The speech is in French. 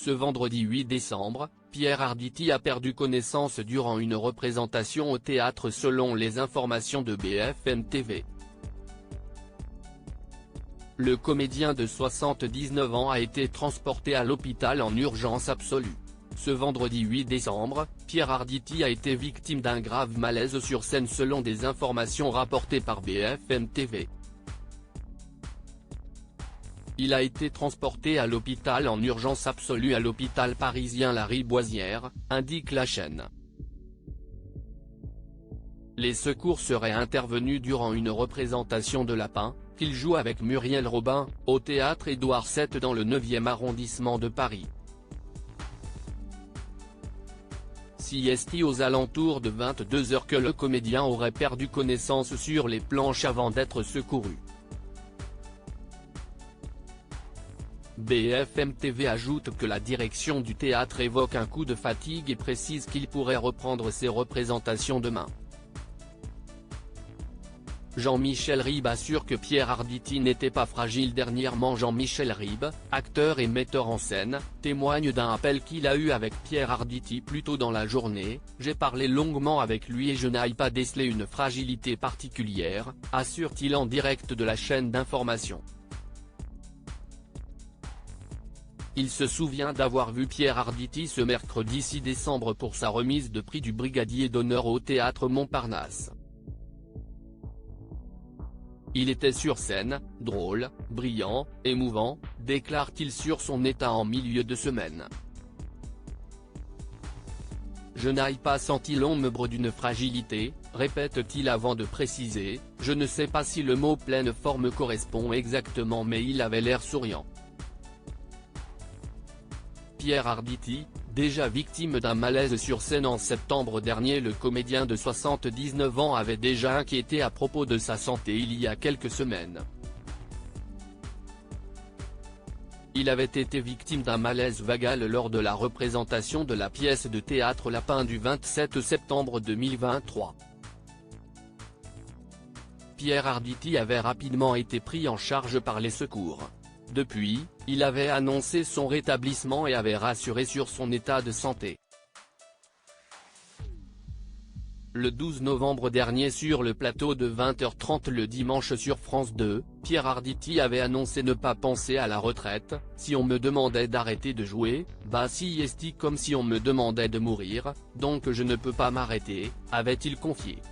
Ce vendredi 8 décembre, Pierre Arditi a perdu connaissance durant une représentation au théâtre selon les informations de BFM TV. Le comédien de 79 ans a été transporté à l'hôpital en urgence absolue. Ce vendredi 8 décembre, Pierre Arditi a été victime d'un grave malaise sur scène selon des informations rapportées par BFM TV. Il a été transporté à l'hôpital en urgence absolue à l'hôpital parisien La Riboisière, indique la chaîne. Les secours seraient intervenus durant une représentation de Lapin, qu'il joue avec Muriel Robin, au théâtre Édouard VII dans le 9e arrondissement de Paris. C'est aux alentours de 22 h que le comédien aurait perdu connaissance sur les planches avant d'être secouru. BFM TV ajoute que la direction du théâtre évoque un coup de fatigue et précise qu'il pourrait reprendre ses représentations demain. Jean-Michel Ribes assure que Pierre Arditi n'était pas fragile dernièrement. Jean-Michel Ribes, acteur et metteur en scène, témoigne d'un appel qu'il a eu avec Pierre Arditi plus tôt dans la journée. « J'ai parlé longuement avec lui et je n'ai pas décelé une fragilité particulière », assure-t-il en direct de la chaîne d'information. Il se souvient d'avoir vu Pierre Arditi ce mercredi 6 décembre pour sa remise de prix du Brigadier d'honneur au théâtre Montparnasse. Il était sur scène, drôle, brillant, émouvant, déclare-t-il sur son état en milieu de semaine. Je n'ai pas senti l'ombre d'une fragilité, répète-t-il avant de préciser, je ne sais pas si le mot pleine forme correspond exactement mais il avait l'air souriant. Pierre Arditi, déjà victime d'un malaise sur scène en septembre dernier, le comédien de 79 ans avait déjà inquiété à propos de sa santé il y a quelques semaines. Il avait été victime d'un malaise vagal lors de la représentation de la pièce de théâtre Lapin du 27 septembre 2023. Pierre Arditi avait rapidement été pris en charge par les secours. Depuis, il avait annoncé son rétablissement et avait rassuré sur son état de santé. Le 12 novembre dernier sur le plateau de 20h30 le dimanche sur France 2, Pierre Arditi avait annoncé ne pas penser à la retraite. Si on me demandait d'arrêter de jouer, bah si comme si on me demandait de mourir, donc je ne peux pas m'arrêter, avait-il confié.